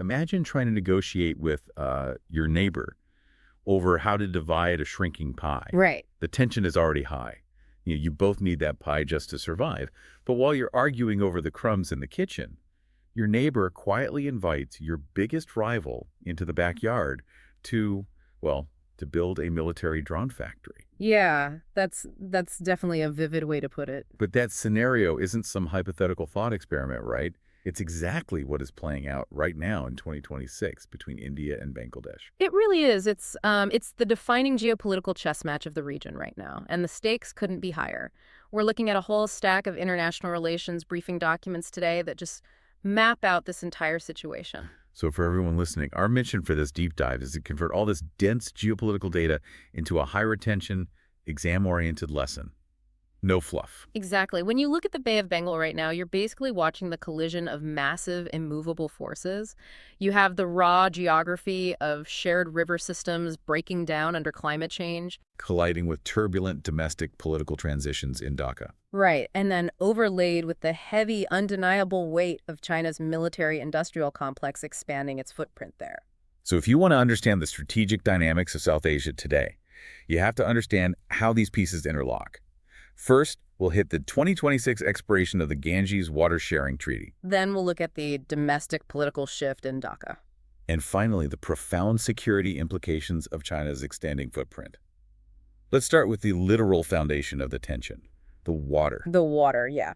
Imagine trying to negotiate with your neighbor over how to divide a shrinking pie. Right. The tension is already high. You both need that pie just to survive. But while you're arguing over the crumbs in the kitchen, your neighbor quietly invites your biggest rival into the backyard to, well, to build a military drone factory. Yeah, that's definitely a vivid way to put it. But that scenario isn't some hypothetical thought experiment, right? It's exactly what is playing out right now in 2026 between India and Bangladesh. It really is. It's the defining geopolitical chess match of the region right now, and the stakes couldn't be higher. We're looking at a whole stack of international relations briefing documents today that just map out this entire situation. So for everyone listening, our mission for this deep dive is to convert all this dense geopolitical data into a high-retention, exam-oriented lesson. No fluff. Exactly. When you look at the Bay of Bengal right now, you're basically watching the collision of massive immovable forces. You have the raw geography of shared river systems breaking down under climate change. Colliding with turbulent domestic political transitions in Dhaka. Right. And then overlaid with the heavy, undeniable weight of China's military-industrial complex expanding its footprint there. So if you want to understand the strategic dynamics of South Asia today, you have to understand how these pieces interlock. First, we'll hit the 2026 expiration of the Ganges Water Sharing Treaty. Then we'll look at the domestic political shift in Dhaka. And finally, the profound security implications of China's extending footprint. Let's start with the literal foundation of the tension, the water. The water, yeah.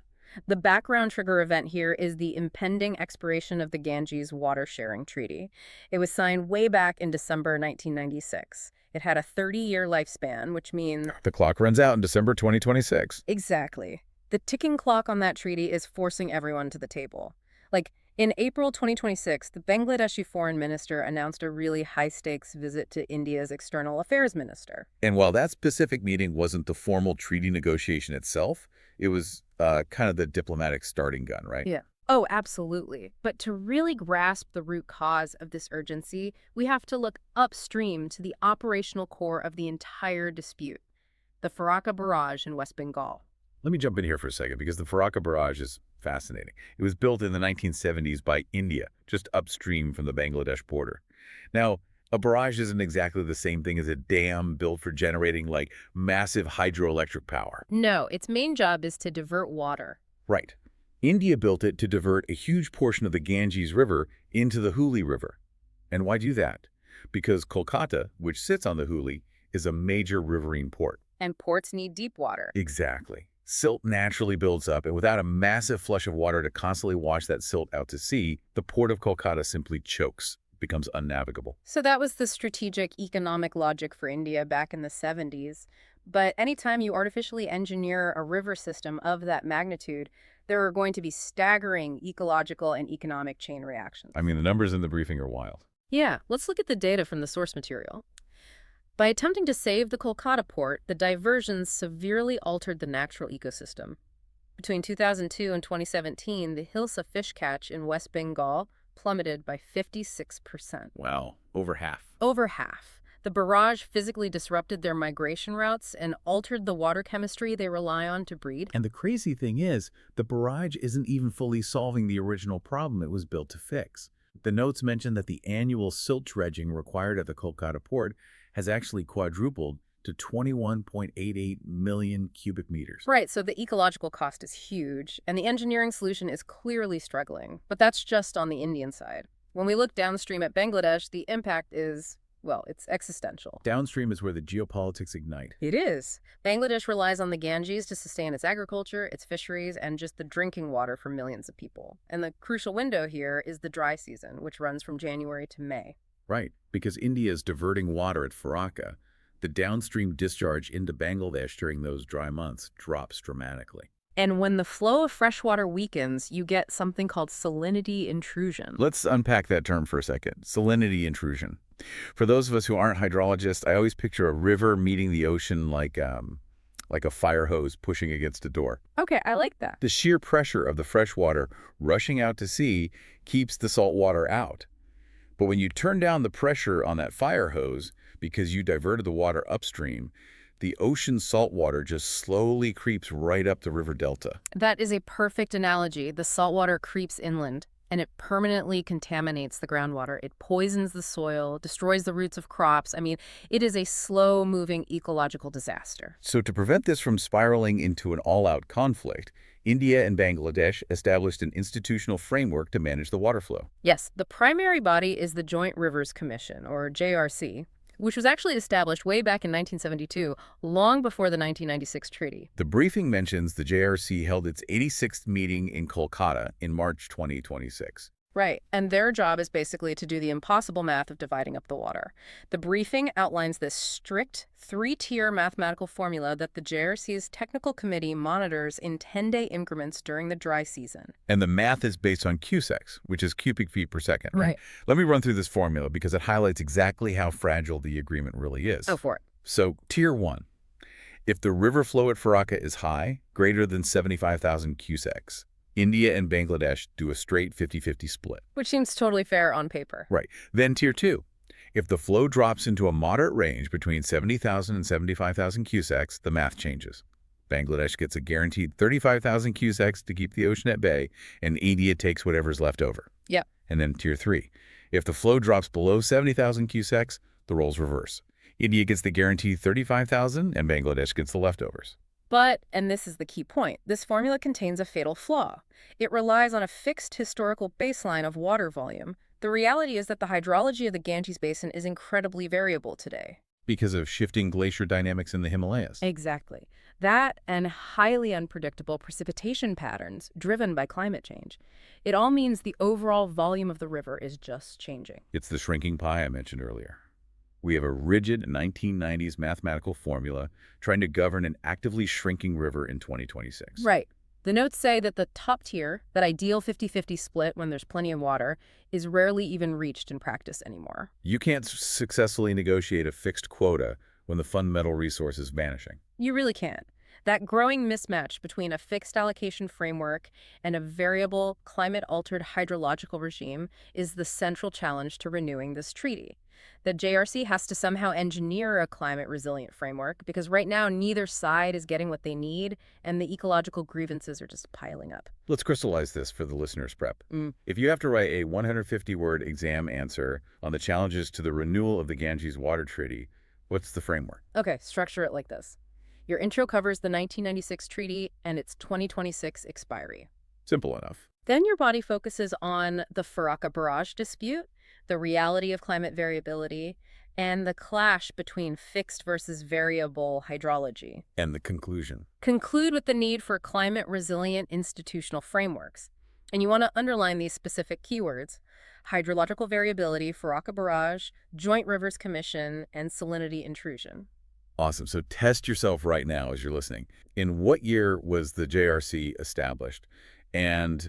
The background trigger event here is the impending expiration of the Ganges Water Sharing Treaty. It was signed way back in December 1996. It had a 30-year lifespan, which means... The clock runs out in December 2026. Exactly. The ticking clock on that treaty is forcing everyone to the table. Like, in April 2026, the Bangladeshi foreign minister announced a really high-stakes visit to India's external affairs minister. And while that specific meeting wasn't the formal treaty negotiation itself, it was kind of the diplomatic starting gun, right? Yeah. Oh, absolutely. But to really grasp the root cause of this urgency, we have to look upstream to the operational core of the entire dispute, the Farakka Barrage in West Bengal. Let me jump in here for a second because the Farakka Barrage is fascinating. It was built in the 1970s by India, just upstream from the Bangladesh border. Now, a barrage isn't exactly the same thing as a dam built for generating, like, massive hydroelectric power. No, its main job is to divert water. Right. India built it to divert a huge portion of the Ganges River into the Hooghly River. And why do that? Because Kolkata, which sits on the Hooghly, is a major riverine port. And ports need deep water. Exactly. Silt naturally builds up, and without a massive flush of water to constantly wash that silt out to sea, the port of Kolkata simply chokes, becomes unnavigable. So that was the strategic economic logic for India back in the 70s. But anytime you artificially engineer a river system of that magnitude, there are going to be staggering ecological and economic chain reactions. I mean, the numbers in the briefing are wild. Yeah, let's look at the data from the source material. By attempting to save the Kolkata port, the diversions severely altered the natural ecosystem. Between 2002 and 2017, the Hilsa fish catch in West Bengal plummeted by 56%. Wow, over half. Over half. The barrage physically disrupted their migration routes and altered the water chemistry they rely on to breed. And the crazy thing is, the barrage isn't even fully solving the original problem it was built to fix. The notes mention that the annual silt dredging required at the Kolkata port has actually quadrupled to 21.88 million cubic meters. Right, so the ecological cost is huge, and the engineering solution is clearly struggling. But that's just on the Indian side. When we look downstream at Bangladesh, the impact is, well, it's existential. Downstream is where the geopolitics ignite. It is. Bangladesh relies on the Ganges to sustain its agriculture, its fisheries, and just the drinking water for millions of people. And the crucial window here is the dry season, which runs from January to May. Right, because India is diverting water at Farakka, the downstream discharge into Bangladesh during those dry months drops dramatically. And when the flow of fresh water weakens, you get something called salinity intrusion. Let's unpack that term for a second. Salinity intrusion. For those of us who aren't hydrologists, I always picture a river meeting the ocean like a fire hose pushing against a door. Okay, I like that. The sheer pressure of the fresh water rushing out to sea keeps the salt water out. But when you turn down the pressure on that fire hose because you diverted the water upstream, the ocean salt water just slowly creeps right up the river delta. That is a perfect analogy. The saltwater creeps inland. and it permanently contaminates the groundwater. It poisons the soil, destroys the roots of crops. I mean, it is a slow-moving ecological disaster. So to prevent this from spiraling into an all-out conflict, India and Bangladesh established an institutional framework to manage the water flow. Yes, the primary body is the Joint Rivers Commission, or JRC, which was actually established way back in 1972, long before the 1996 treaty. The briefing mentions the JRC held its 86th meeting in Kolkata in March 2026. Right, and their job is basically to do the impossible math of dividing up the water. The briefing outlines this strict three-tier mathematical formula that the JRC's technical committee monitors in 10-day increments during the dry season. And the math is based on cusecs, which is cubic feet per second. Right. Let me run through this formula because it highlights exactly how fragile the agreement really is. Oh, for it. So, Tier 1. If the river flow at Farakka is high, greater than 75,000 cusecs, India and Bangladesh do a straight 50-50 split. Which seems totally fair on paper. Right. Then Tier 2. If the flow drops into a moderate range between 70,000 and 75,000 cusecs, the math changes. Bangladesh gets a guaranteed 35,000 cusecs to keep the ocean at bay, and India takes whatever's left over. Yep. And then Tier 3. If the flow drops below 70,000 cusecs, the roles reverse. India gets the guaranteed 35,000, and Bangladesh gets the leftovers. But, and this is the key point, this formula contains a fatal flaw. It relies on a fixed historical baseline of water volume. The reality is that the hydrology of the Ganges Basin is incredibly variable today. Because of shifting glacier dynamics in the Himalayas. Exactly. That and highly unpredictable precipitation patterns driven by climate change. It all means the overall volume of the river is just changing. It's the shrinking pie I mentioned earlier. We have a rigid 1990s mathematical formula trying to govern an actively shrinking river in 2026. Right. The notes say that the top tier, that ideal 50-50 split when there's plenty of water, is rarely even reached in practice anymore. You can't successfully negotiate a fixed quota when the fundamental resource is vanishing. You really can't. That growing mismatch between a fixed allocation framework and a variable, climate-altered hydrological regime is the central challenge to renewing this treaty. The JRC has to somehow engineer a climate-resilient framework because right now neither side is getting what they need and the ecological grievances are just piling up. Let's crystallize this for the listener's prep. If you have to write a 150-word exam answer on the challenges to the renewal of the Ganges Water Treaty, what's the framework? Okay, structure it like this. Your intro covers the 1996 treaty and its 2026 expiry. Simple enough. Then your body focuses on the Farakka barrage dispute, the reality of climate variability, and the clash between fixed versus variable hydrology. And the conclusion. Conclude with the need for climate-resilient institutional frameworks. And you want to underline these specific keywords: hydrological variability, Farakka barrage, Joint Rivers Commission, and salinity intrusion. Awesome. So test yourself right now as you're listening. In what year was the JRC established? And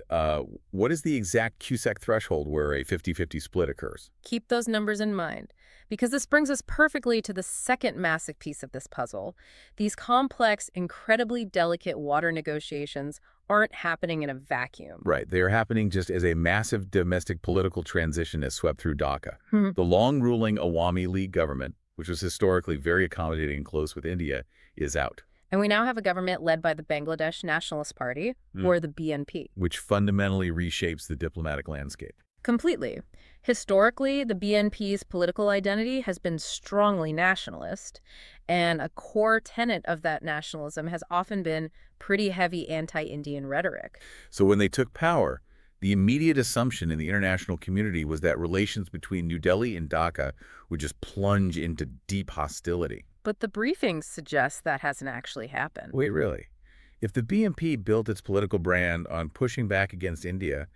what is the exact CUSEC threshold where a 50-50 split occurs? Keep those numbers in mind, because this brings us perfectly to the second massive piece of this puzzle. These complex, incredibly delicate water negotiations aren't happening in a vacuum. Right. They are happening just as a massive domestic political transition has swept through Dhaka. The long-ruling Awami League government, which was historically very accommodating and close with India, is out. And we now have a government led by the Bangladesh Nationalist Party, or the BNP. Which fundamentally reshapes the diplomatic landscape. Completely. Historically, the BNP's political identity has been strongly nationalist, and a core tenet of that nationalism has often been pretty heavy anti-Indian rhetoric. So when they took power, the immediate assumption in the international community was that relations between New Delhi and Dhaka would just plunge into deep hostility. But the briefings suggest that hasn't actually happened. Wait, really? If the BNP built its political brand on pushing back against India,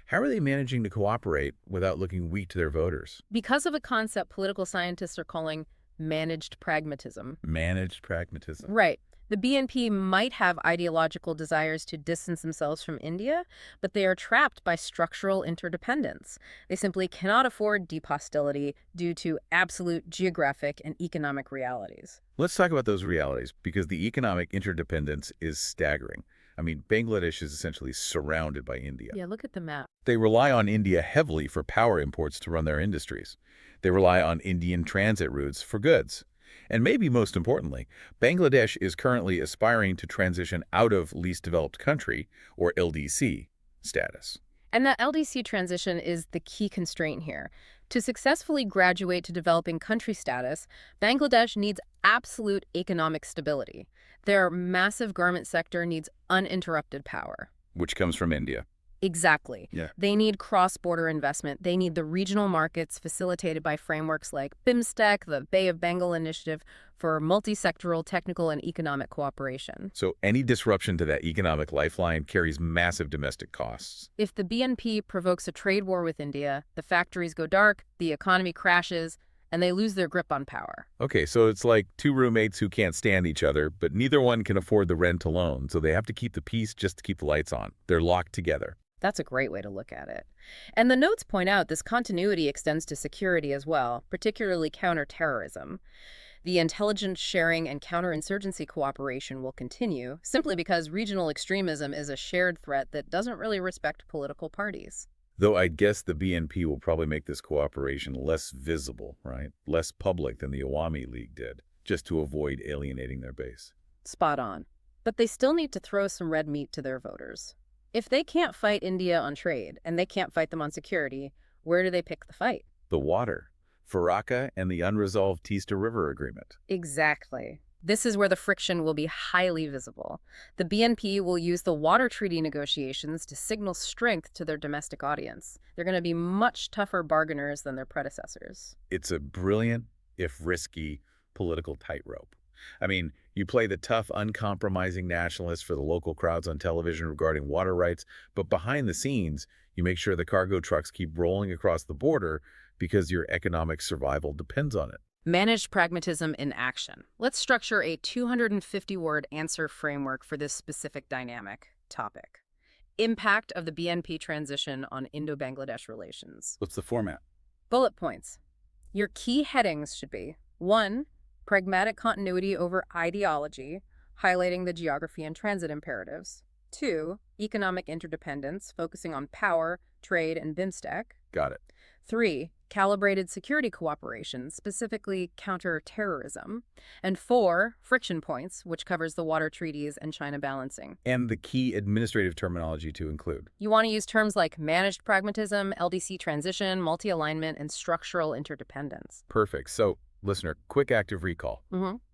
how are they managing to cooperate without looking weak to their voters? Because of a concept political scientists are calling managed pragmatism. Managed pragmatism. Right. The BNP might have ideological desires to distance themselves from India, but they are trapped by structural interdependence. They simply cannot afford deep hostility due to absolute geographic and economic realities. Let's talk about those realities, because the economic interdependence is staggering. I mean, Bangladesh is essentially surrounded by India. Yeah, look at the map. They rely on India heavily for power imports to run their industries. They rely on Indian transit routes for goods. And maybe most importantly, Bangladesh is currently aspiring to transition out of least developed country, or LDC, status. And that LDC transition is the key constraint here. To successfully graduate to developing country status, Bangladesh needs absolute economic stability. Their massive garment sector needs uninterrupted power. Which comes from India. Exactly. Yeah. They need cross-border investment. They need the regional markets facilitated by frameworks like BIMSTEC, the Bay of Bengal initiative, for multi-sectoral technical and economic cooperation. So any disruption to that economic lifeline carries massive domestic costs. If the BNP provokes a trade war with India, the factories go dark, the economy crashes, and they lose their grip on power. Okay, so it's like two roommates who can't stand each other, but neither one can afford the rent alone, so they have to keep the peace just to keep the lights on. They're locked together. That's a great way to look at it. And the notes point out this continuity extends to security as well, particularly counterterrorism. The intelligence sharing and counterinsurgency cooperation will continue, simply because regional extremism is a shared threat that doesn't really respect political parties. Though I guess the BNP will probably make this cooperation less visible, right? Less public than the Awami League did, just to avoid alienating their base. Spot on. But they still need to throw some red meat to their voters. If they can't fight India on trade, and they can't fight them on security, where do they pick the fight? The water, Farakka, and the unresolved Teesta River Agreement. Exactly. This is where the friction will be highly visible. The BNP will use the water treaty negotiations to signal strength to their domestic audience. They're going to be much tougher bargainers than their predecessors. It's a brilliant, if risky, political tightrope. I mean, you play the tough, uncompromising nationalist for the local crowds on television regarding water rights, but behind the scenes, you make sure the cargo trucks keep rolling across the border because your economic survival depends on it. Managed pragmatism in action. Let's structure a 250-word answer framework for this specific dynamic topic. Impact of the BNP transition on Indo-Bangladesh relations. What's the format? Bullet points. Your key headings should be 1. Pragmatic continuity over ideology, highlighting the geography and transit imperatives. 2. Economic interdependence, focusing on power, trade, and BIMSTEC. Got it. 3. Calibrated security cooperation, specifically counterterrorism. And 4. Friction points, which covers the water treaties and China balancing. And the key administrative terminology to include. You want to use terms like managed pragmatism, LDC transition, multi-alignment, and structural interdependence. Perfect. So, listener, quick active recall.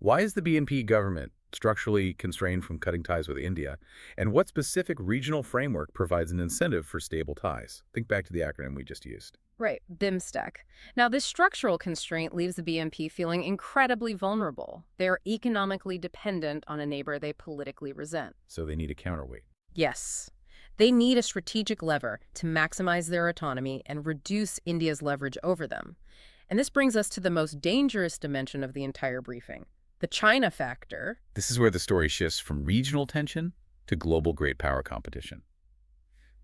Why is the BNP government structurally constrained from cutting ties with India? And what specific regional framework provides an incentive for stable ties? Think back to the acronym we just used. Right, BIMSTEC. Now, this structural constraint leaves the BNP feeling incredibly vulnerable. They're economically dependent on a neighbor they politically resent. So they need a counterweight. Yes. They need a strategic lever to maximize their autonomy and reduce India's leverage over them. And this brings us to the most dangerous dimension of the entire briefing, the China factor. This is where the story shifts from regional tension to global great power competition.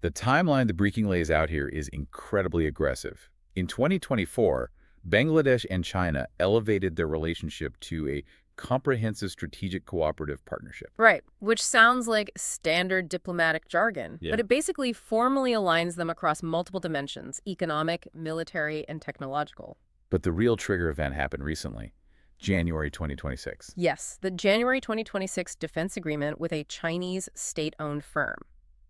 The timeline the briefing lays out here is incredibly aggressive. In 2024, Bangladesh and China elevated their relationship to a comprehensive strategic cooperative partnership. Right, which sounds like standard diplomatic jargon, Yeah. but it basically formally aligns them across multiple dimensions: economic, military, and technological. But the real trigger event happened recently, January 2026. Yes, the January 2026 defense agreement with a Chinese state-owned firm.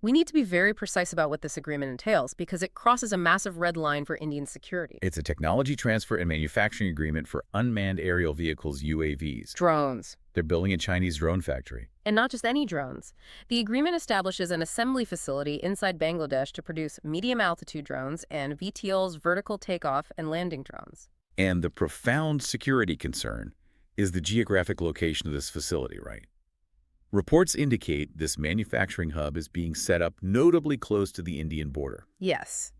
We need to be very precise about what this agreement entails because it crosses a massive red line for Indian security. It's a technology transfer and manufacturing agreement for unmanned aerial vehicles, UAVs. Drones. They're building a Chinese drone factory. And not just any drones. The agreement establishes an assembly facility inside Bangladesh to produce medium-altitude drones and VTOL's vertical takeoff and landing drones. And the profound security concern is the geographic location of this facility, right? Reports indicate this manufacturing hub is being set up notably close to the Indian border. Yes.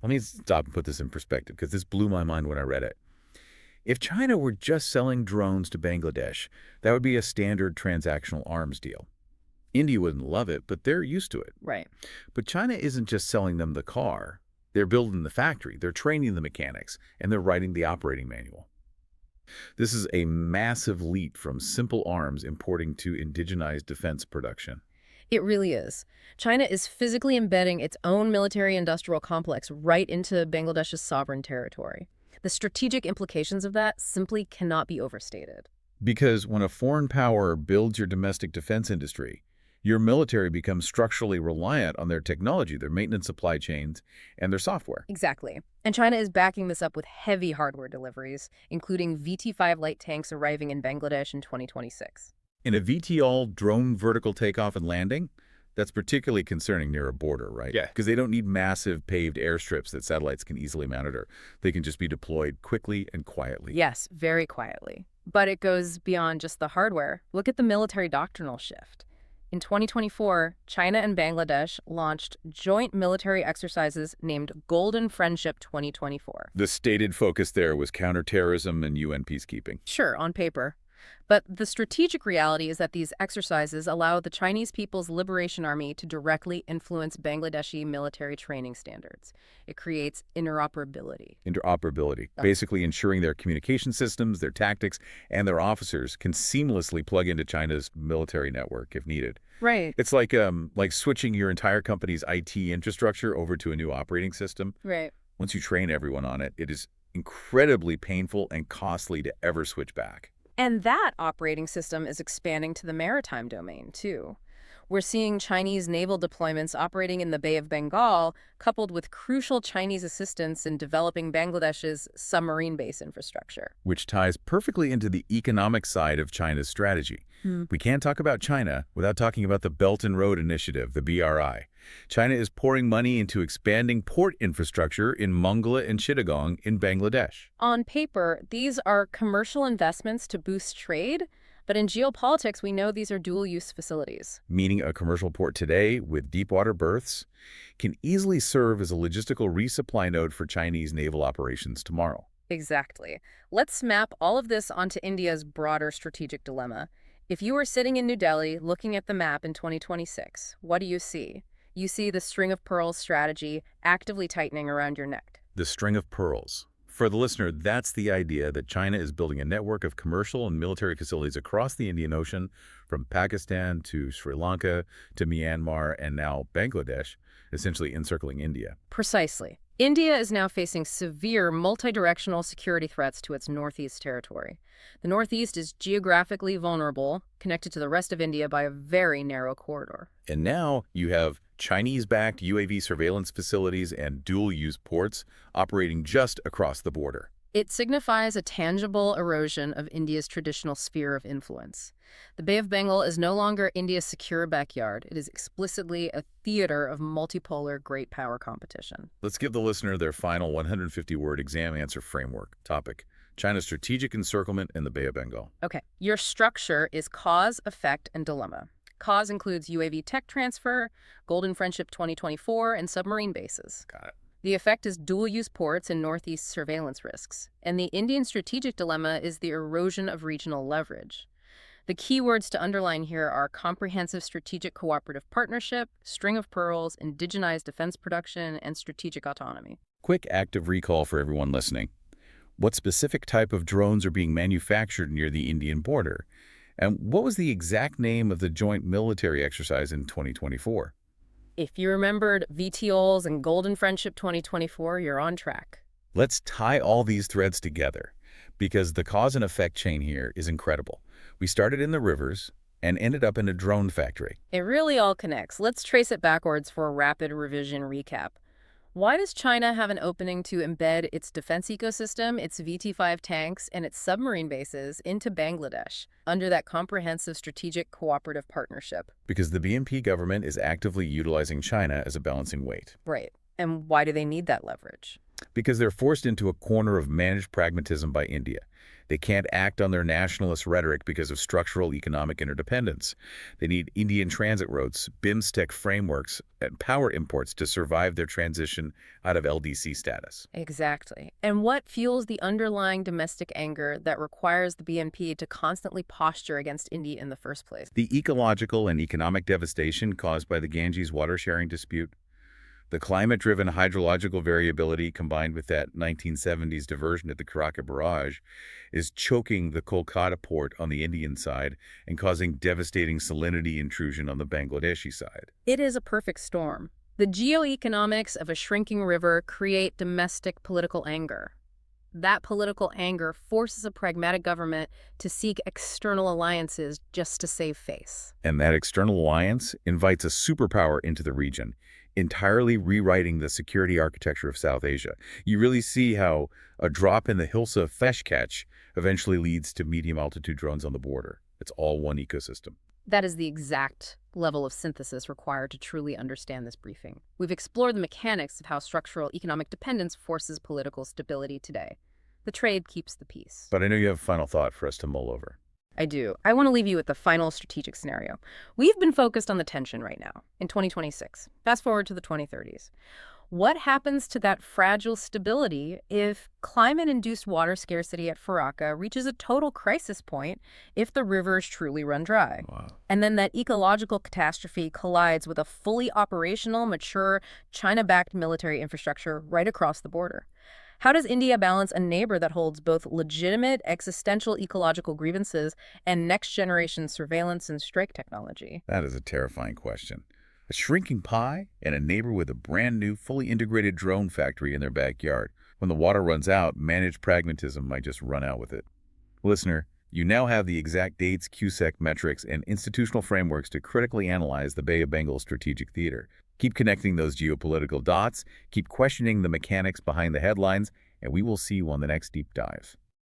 Let me stop and put this in perspective because this blew my mind when I read it. If China were just selling drones to Bangladesh, that would be a standard transactional arms deal. India wouldn't love it, but they're used to it. Right. But China isn't just selling them the car. They're building the factory, they're training the mechanics, and they're writing the operating manual. This is a massive leap from simple arms importing to indigenized defense production. It really is. China is physically embedding its own military-industrial complex right into Bangladesh's sovereign territory. The strategic implications of that simply cannot be overstated. Because when a foreign power builds your domestic defense industry, Your military becomes structurally reliant on their technology, their maintenance supply chains, and their software. Exactly. And China is backing this up with heavy hardware deliveries, including VT-5 light tanks arriving in Bangladesh in 2026. In a VTOL drone vertical takeoff and landing, that's particularly concerning near a border, right? Yeah. Because they don't need massive paved airstrips that satellites can easily monitor. They can just be deployed quickly and quietly. Yes, very quietly. But it goes beyond just the hardware. Look at the military doctrinal shift. In 2024, China and Bangladesh launched joint military exercises named Golden Friendship 2024. The stated focus there was counterterrorism and UN peacekeeping. Sure, on paper. But the strategic reality is that these exercises allow the Chinese People's Liberation Army to directly influence Bangladeshi military training standards. It creates interoperability. Interoperability, basically ensuring their communication systems, their tactics, and their officers can seamlessly plug into China's military network if needed. Right. It's like switching your entire company's IT infrastructure over to a new operating system. Right. Once you train everyone on it, it is incredibly painful and costly to ever switch back. And that operating system is expanding to the maritime domain, too. We're seeing Chinese naval deployments operating in the Bay of Bengal, coupled with crucial Chinese assistance in developing Bangladesh's submarine base infrastructure. Which ties perfectly into the economic side of China's strategy. We can't talk about China without talking about the Belt and Road Initiative, the BRI. China is pouring money into expanding port infrastructure in Mongla and Chittagong in Bangladesh. On paper, these are commercial investments to boost trade, but in geopolitics, we know these are dual-use facilities. Meaning a commercial port today with deep-water berths can easily serve as a logistical resupply node for Chinese naval operations tomorrow. Exactly. Let's map all of this onto India's broader strategic dilemma. If you were sitting in New Delhi looking at the map in 2026, what do you see? You see the string of pearls strategy actively tightening around your neck. The string of pearls. For the listener, that's the idea that China is building a network of commercial and military facilities across the Indian Ocean, from Pakistan to Sri Lanka to Myanmar and now Bangladesh, essentially encircling India. Precisely. India is now facing severe multi-directional security threats to its northeast territory. The northeast is geographically vulnerable, connected to the rest of India by a very narrow corridor. And now you have Chinese-backed UAV surveillance facilities and dual-use ports operating just across the border. It signifies a tangible erosion of India's traditional sphere of influence. The Bay of Bengal is no longer India's secure backyard. It is explicitly a theater of multipolar great power competition. Let's give the listener their final 150-word exam answer framework. Topic: China's strategic encirclement in the Bay of Bengal. Okay, your structure is cause, effect, and dilemma. Cause includes UAV tech transfer, Golden Friendship 2024, and submarine bases. Got it. The effect is dual-use ports and northeast surveillance risks. And the Indian strategic dilemma is the erosion of regional leverage. The key words to underline here are comprehensive strategic cooperative partnership, string of pearls, indigenized defense production, and strategic autonomy. Quick active recall for everyone listening. What specific type of drones are being manufactured near the Indian border? And what was the exact name of the joint military exercise in 2024? If you remembered VTOLs and Golden Friendship 2024, you're on track. Let's tie all these threads together, because the cause and effect chain here is incredible. We started in the rivers and ended up in a drone factory. It really all connects. Let's trace it backwards for a rapid revision recap. Why does China have an opening to embed its defense ecosystem, its VT-5 tanks, and its submarine bases into Bangladesh under that comprehensive strategic cooperative partnership? Because the BNP government is actively utilizing China as a balancing weight. Right. And why do they need that leverage? Because they're forced into a corner of managed pragmatism by India. They can't act on their nationalist rhetoric because of structural economic interdependence. They need Indian transit routes, BIMSTEC frameworks, and power imports to survive their transition out of LDC status. Exactly. And what fuels the underlying domestic anger that requires the BNP to constantly posture against India in the first place? The ecological and economic devastation caused by the Ganges water-sharing dispute, the climate-driven hydrological variability combined with that 1970s diversion at the Karaka Barrage is choking the Kolkata port on the Indian side and causing devastating salinity intrusion on the Bangladeshi side. It is a perfect storm. The geoeconomics of a shrinking river create domestic political anger. That political anger forces a pragmatic government to seek external alliances just to save face. And that external alliance invites a superpower into the region, entirely rewriting the security architecture of South Asia. You really see how a drop in the Hilsa fish catch eventually leads to medium-altitude drones on the border. It's all one ecosystem. That is the exact level of synthesis required to truly understand this briefing. We've explored the mechanics of how structural economic dependence forces political stability today. The trade keeps the peace. But I know you have a final thought for us to mull over. I do. I want to leave you with the final strategic scenario. We've been focused on the tension right now, in 2026. Fast forward to the 2030s. What happens to that fragile stability if climate-induced water scarcity at Faraka reaches a total crisis point if the rivers truly run dry? Wow. And then that ecological catastrophe collides with a fully operational, mature, China-backed military infrastructure right across the border. How does India balance a neighbor that holds both legitimate existential ecological grievances and next-generation surveillance and strike technology? That is a terrifying question. A shrinking pie and a neighbor with a brand new, fully integrated drone factory in their backyard. When the water runs out, managed pragmatism might just run out with it. Listener, you now have the exact dates, CUSEC metrics, and institutional frameworks to critically analyze the Bay of Bengal strategic theater. Keep connecting those geopolitical dots, keep questioning the mechanics behind the headlines, and we will see you on the next deep dive.